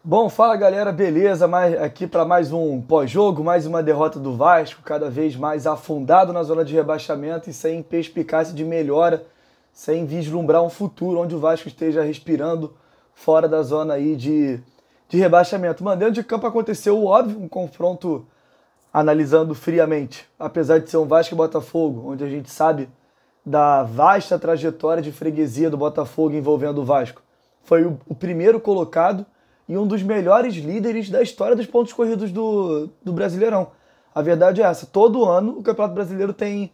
Bom, fala galera, beleza? Aqui para mais um pós-jogo, mais uma derrota do Vasco, cada vez mais afundado na zona de rebaixamento e sem perspicácia de melhora, sem vislumbrar um futuro onde o Vasco esteja respirando fora da zona aí de rebaixamento. Mano, dentro de campo aconteceu o óbvio, um confronto analisando friamente, apesar de ser um Vasco e Botafogo, onde a gente sabe da vasta trajetória de freguesia do Botafogo envolvendo o Vasco. Foi o primeiro colocado e um dos melhores líderes da história dos pontos corridos do Brasileirão. A verdade é essa, todo ano o Campeonato Brasileiro tem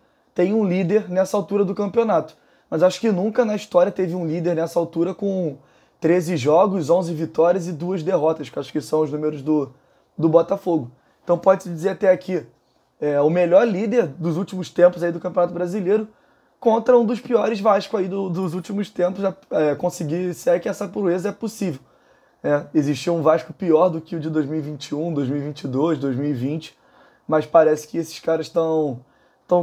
um líder nessa altura do campeonato. Mas acho que nunca na história teve um líder nessa altura com 13 jogos, 11 vitórias e 2 derrotas, que acho que são os números do Botafogo. Então pode-se dizer até aqui, o melhor líder dos últimos tempos aí do Campeonato Brasileiro contra um dos piores Vasco aí dos últimos tempos, conseguir, se é que essa proeza é possível. Existia um Vasco pior do que o de 2021, 2022, 2020, mas parece que esses caras estão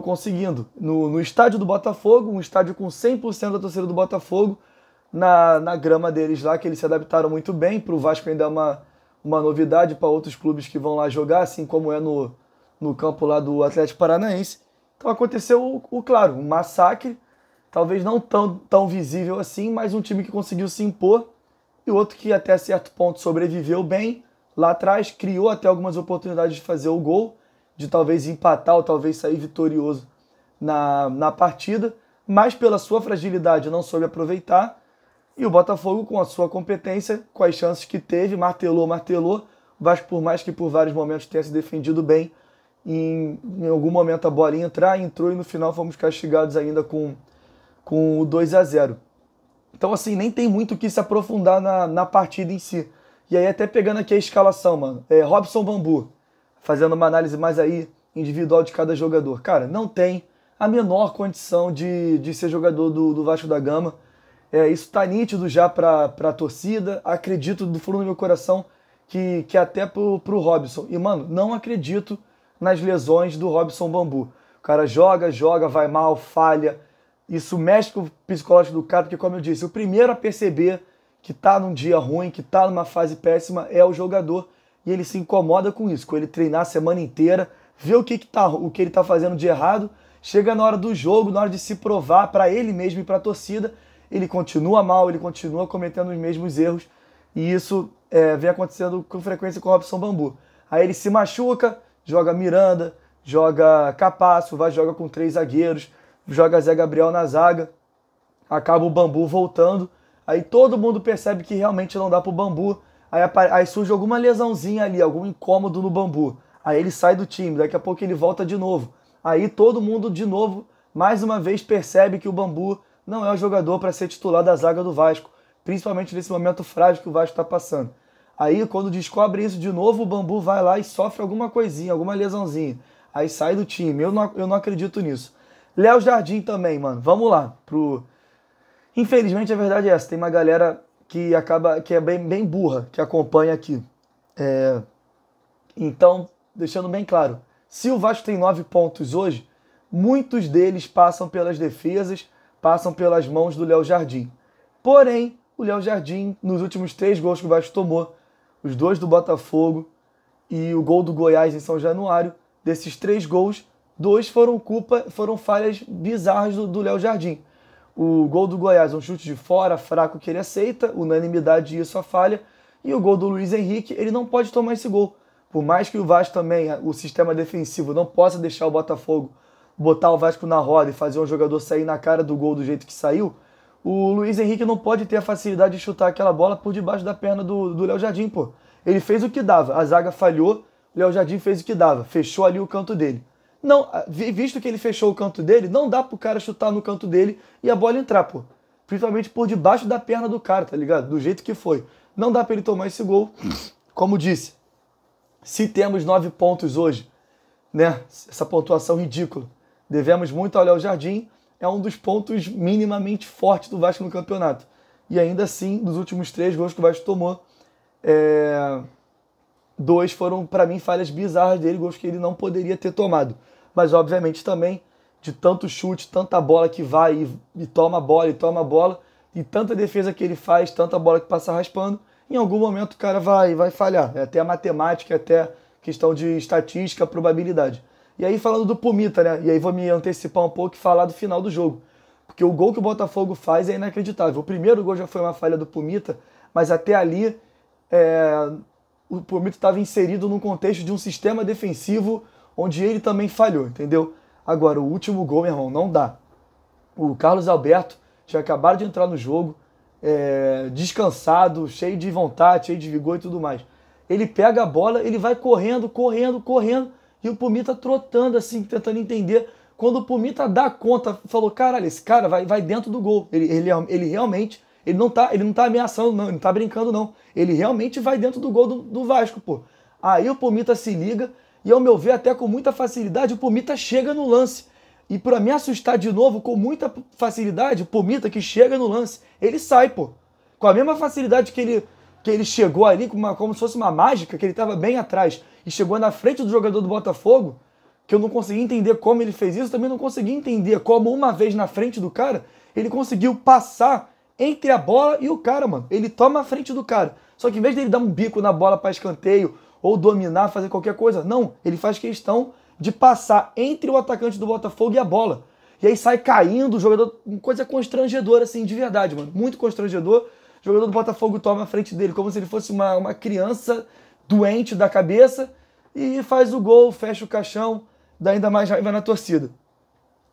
conseguindo. No estádio do Botafogo, um estádio com 100% da torcida do Botafogo, na grama deles lá, que eles se adaptaram muito bem. Para o Vasco ainda é uma novidade para outros clubes que vão lá jogar, assim como é no campo lá do Atlético Paranaense. Então aconteceu, claro, um massacre, talvez não tão visível assim, mas um time que conseguiu se impor e outro que até certo ponto sobreviveu bem lá atrás, criou até algumas oportunidades de fazer o gol, de talvez empatar ou talvez sair vitorioso na partida, mas pela sua fragilidade não soube aproveitar. E o Botafogo, com a sua competência, com as chances que teve, martelou. O Vasco, por mais que por vários momentos tenha se defendido bem, em algum momento a bola ia entrar, entrou e no final fomos castigados ainda com o 2-0. Então, assim, nem tem muito o que se aprofundar na partida em si. E aí, até pegando aqui a escalação, mano. Robson Bambu, fazendo uma análise mais aí individual de cada jogador. Cara, não tem a menor condição de ser jogador do Vasco da Gama. Isso tá nítido já pra torcida. Acredito do fundo do meu coração que até pro Robson. E, mano, não acredito nas lesões do Robson Bambu. O cara joga, vai mal, falha. Isso mexe com o psicológico do cara, porque, como eu disse, o primeiro a perceber que tá num dia ruim, que tá numa fase péssima, é o jogador. E ele se incomoda com isso, com ele treinar a semana inteira, ver o que ele tá fazendo de errado. Chega na hora do jogo, na hora de se provar para ele mesmo e para a torcida, ele continua mal, ele continua cometendo os mesmos erros. E isso vem acontecendo com frequência com o Robson Bambu. Aí ele se machuca, joga Miranda, joga Capasso, joga com 3 zagueiros, joga Zé Gabriel na zaga, acaba o Bambu voltando, aí todo mundo percebe que realmente não dá pro Bambu, aí surge alguma lesãozinha ali, algum incômodo no Bambu, aí ele sai do time, daqui a pouco ele volta de novo, aí todo mundo de novo, mais uma vez percebe que o Bambu não é o jogador para ser titular da zaga do Vasco, principalmente nesse momento frágil que o Vasco está passando. Aí quando descobre isso de novo, o Bambu vai lá e sofre alguma coisinha, alguma lesãozinha, aí sai do time, eu não acredito nisso. Léo Jardim também, mano. Vamos lá. Infelizmente, a verdade é essa. Tem uma galera que é bem burra, que acompanha aqui. Então, deixando bem claro, se o Vasco tem 9 pontos hoje, muitos deles passam pelas defesas, passam pelas mãos do Léo Jardim. Porém, o Léo Jardim, nos últimos 3 gols que o Vasco tomou, os 2 do Botafogo e o gol do Goiás em São Januário, desses 3 gols, 2 foram falhas bizarras do Léo Jardim. O gol do Goiás, um chute de fora, fraco que ele aceita, unanimidade isso a falha. E o gol do Luiz Henrique, ele não pode tomar esse gol. Por mais que o Vasco também, o sistema defensivo, não possa deixar o Botafogo botar o Vasco na roda e fazer um jogador sair na cara do gol do jeito que saiu, o Luiz Henrique não pode ter a facilidade de chutar aquela bola por debaixo da perna do Léo Jardim, pô. Ele fez o que dava, a zaga falhou, o Léo Jardim fez o que dava, fechou ali o canto dele. Não, visto que ele fechou o canto dele, não dá pro cara chutar no canto dele e a bola entrar, pô. Principalmente por debaixo da perna do cara, tá ligado? Do jeito que foi. Não dá pra ele tomar esse gol. Como disse, se temos 9 pontos hoje, né? Essa pontuação ridícula. Devemos muito ao Léo Jardim. É um dos pontos minimamente fortes do Vasco no campeonato. E ainda assim, dos últimos 3 gols que o Vasco tomou, 2 foram, pra mim, falhas bizarras dele, gols que ele não poderia ter tomado. Mas, obviamente, também, de tanto chute, tanta bola que vai e toma a bola, e tanta defesa que ele faz, tanta bola que passa raspando, em algum momento o cara vai falhar. É até a matemática, é até questão de estatística, probabilidade. E aí falando do Pumita, né? E aí vou me antecipar um pouco e falar do final do jogo. Porque o gol que o Botafogo faz é inacreditável. O primeiro gol já foi uma falha do Pumita, mas até ali o Pumita estava inserido num contexto de um sistema defensivo onde ele também falhou, entendeu? Agora, o último gol, meu irmão, não dá. O Carlos Alberto já acabaram de entrar no jogo, descansado, cheio de vontade, cheio de vigor e tudo mais. Ele pega a bola, ele vai correndo, e o Pumita trotando assim, tentando entender. Quando o Pumita dá conta, falou, caralho, esse cara vai dentro do gol. Ele realmente, ele não tá ameaçando não, ele não tá brincando não. Ele realmente vai dentro do gol do Vasco, pô. Aí o Pumita se liga, e ao meu ver, até com muita facilidade, o Pumita chega no lance. E pra me assustar de novo, com muita facilidade, o Pumita que chega no lance, ele sai, pô. Com a mesma facilidade que ele chegou ali, como se fosse uma mágica, que ele estava bem atrás, e chegou na frente do jogador do Botafogo, que eu não consegui entender como ele fez isso, também não consegui entender como uma vez na frente do cara, ele conseguiu passar entre a bola e o cara, mano. Ele toma a frente do cara. Só que em vez dele dar um bico na bola para escanteio, ou dominar, fazer qualquer coisa, não. Ele faz questão de passar entre o atacante do Botafogo e a bola. E aí sai caindo o jogador, coisa constrangedora, assim, de verdade, mano. Muito constrangedor. O jogador do Botafogo toma a frente dele como se ele fosse uma criança doente da cabeça e faz o gol, fecha o caixão, dá ainda mais raiva na torcida.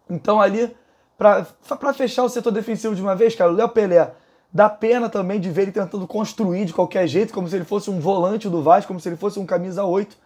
Então ali, pra fechar o setor defensivo de uma vez, cara, o Léo Pelé dá pena também de ver ele tentando construir de qualquer jeito, como se ele fosse um volante do Vasco, como se ele fosse um camisa 8.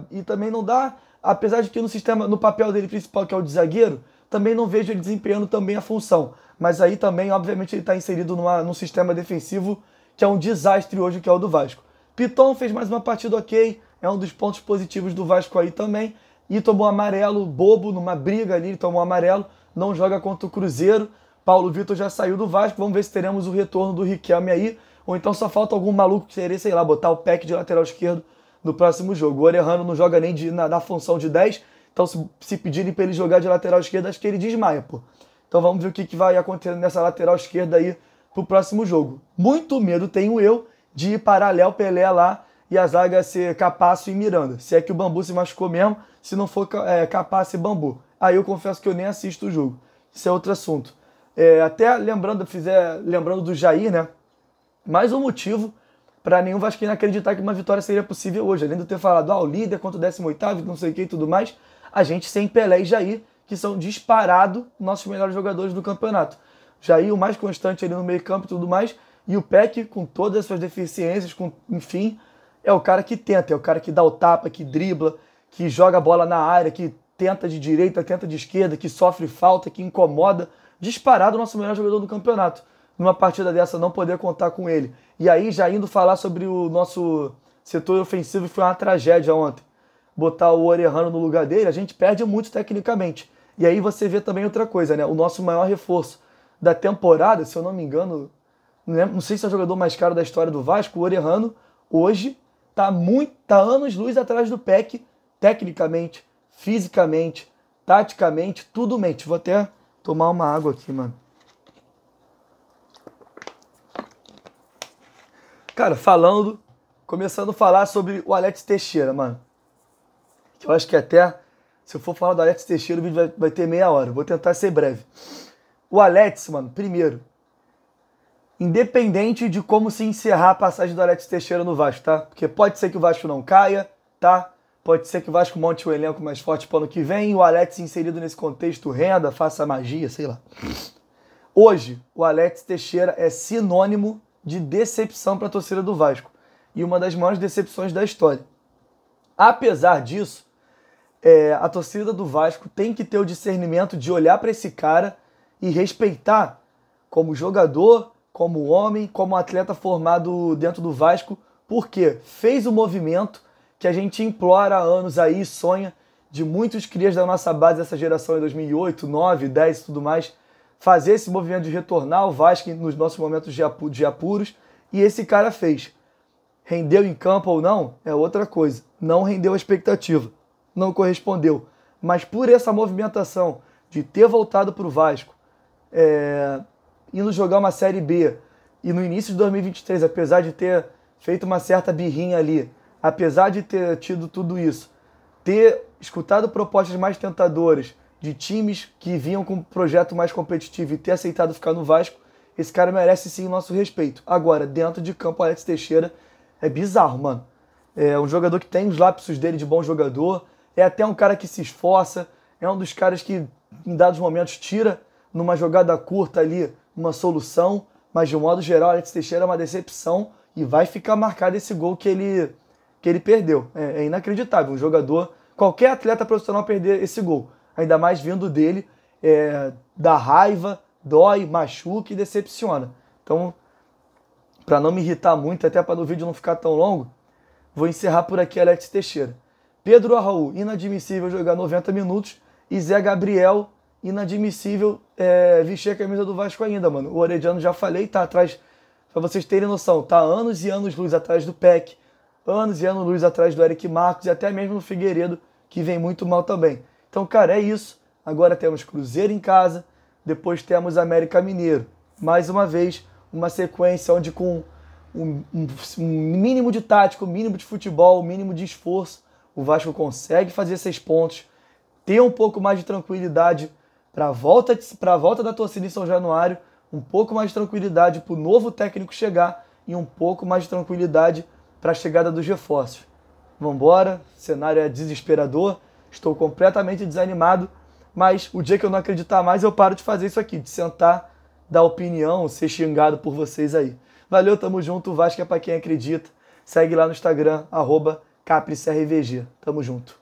E também não dá, apesar de que no papel dele principal, que é o de zagueiro, também não vejo ele desempenhando também a função. Mas aí também, obviamente, ele está inserido num sistema defensivo que é um desastre hoje, que é o do Vasco. Piton fez mais uma partida ok, é um dos pontos positivos do Vasco aí também, e tomou amarelo bobo numa briga ali, tomou amarelo, não joga contra o Cruzeiro. Paulo Vitor já saiu do Vasco, vamos ver se teremos o retorno do Riquelme aí, ou então só falta algum maluco querer, sei lá, botar o Peck de lateral esquerdo no próximo jogo. O Orellano não joga nem na função de 10, então se pedirem para ele jogar de lateral esquerdo, acho que ele desmaia, pô. Então vamos ver o que vai acontecer nessa lateral esquerda aí pro próximo jogo. Muito medo tenho eu de ir para Léo Pelé lá e a zaga ser Capasso e Miranda. Se é que o Bambu se machucou mesmo, se não for Capasso e Bambu. Aí eu confesso que eu nem assisto o jogo. Isso é outro assunto. Até lembrando do Jair, né? Mais um motivo para nenhum vascaíno acreditar que uma vitória seria possível hoje. Além de eu ter falado, o líder contra o 18º, não sei o que e tudo mais, a gente sem Pelé e Jair, que são disparado nossos melhores jogadores do campeonato. Jair, o mais constante ali no meio campo e tudo mais, e o Peck, com todas as suas deficiências, enfim, é o cara que tenta, é o cara que dá o tapa, que dribla, que joga a bola na área, que tenta de direita, tenta de esquerda, que sofre falta, que incomoda. Disparado o nosso melhor jogador do campeonato. Numa partida dessa, não poder contar com ele. E aí, já indo falar sobre o nosso setor ofensivo, foi uma tragédia ontem. Botar o Orellano no lugar dele, a gente perde muito tecnicamente. E aí você vê também outra coisa, né? O nosso maior reforço da temporada, se eu não me engano, não sei se é o jogador mais caro da história do Vasco, o Orellano, hoje, tá anos-luz atrás do Peck, tecnicamente, fisicamente, taticamente, tudo mente. Vou até tomar uma água aqui, mano. Cara, começando a falar sobre o Alex Teixeira, mano. Eu acho que até, se eu for falar do Alex Teixeira, o vídeo vai ter meia hora. Vou tentar ser breve. O Alex, mano, primeiro, independente de como se encerrar a passagem do Alex Teixeira no Vasco, tá? Porque pode ser que o Vasco não caia, tá? Pode ser que o Vasco monte um elenco mais forte para o ano que vem e o Alex inserido nesse contexto renda, faça magia, sei lá. Hoje, o Alex Teixeira é sinônimo de decepção para a torcida do Vasco. E uma das maiores decepções da história. Apesar disso, a torcida do Vasco tem que ter o discernimento de olhar para esse cara e respeitar como jogador, como homem, como atleta formado dentro do Vasco, porque fez o movimento que a gente implora há anos aí, sonha, de muitos crias da nossa base dessa geração em 2008, 9, 10 e tudo mais, fazer esse movimento de retornar ao Vasco nos nossos momentos de apuros, e esse cara fez. Rendeu em campo ou não, é outra coisa. Não rendeu a expectativa, não correspondeu. Mas por essa movimentação de ter voltado para o Vasco, indo jogar uma Série B, e no início de 2023, apesar de ter feito uma certa birrinha ali, apesar de ter tido tudo isso, ter escutado propostas mais tentadoras de times que vinham com um projeto mais competitivo e ter aceitado ficar no Vasco, esse cara merece sim o nosso respeito. Agora, dentro de campo, Alex Teixeira é bizarro, mano. É um jogador que tem os lapsos dele de bom jogador, é até um cara que se esforça, é um dos caras que em dados momentos tira numa jogada curta ali uma solução, mas de um modo geral, Alex Teixeira é uma decepção e vai ficar marcado esse gol que ele perdeu. É inacreditável, um jogador, qualquer atleta profissional perder esse gol, ainda mais vindo dele, dá raiva, dói, machuca e decepciona. Então, para não me irritar muito, até para o vídeo não ficar tão longo, vou encerrar por aqui Alex Teixeira. Pedro Arraú, inadmissível jogar 90 minutos, e Zé Gabriel, inadmissível vestir a camisa do Vasco ainda, mano. O Orediano, já falei, tá atrás, pra vocês terem noção, tá anos e anos luz atrás do Peck, anos e anos luz atrás do Eric Marcos e até mesmo do Figueiredo, que vem muito mal também. Então, cara, é isso. Agora temos Cruzeiro em casa, depois temos América Mineiro. Mais uma vez, uma sequência onde com um mínimo de tática, um mínimo de futebol, um mínimo de esforço, o Vasco consegue fazer 6 pontos, ter um pouco mais de tranquilidade para a volta da torcida em São Januário, um pouco mais de tranquilidade para o novo técnico chegar e um pouco mais de tranquilidade para a chegada dos reforços. Vambora, o cenário é desesperador, estou completamente desanimado, mas o dia que eu não acreditar mais eu paro de fazer isso aqui, de sentar, dar opinião, ser xingado por vocês aí. Valeu, tamo junto, o Vasco é para quem acredita. Segue lá no Instagram, @CapriCRVG. Tamo junto.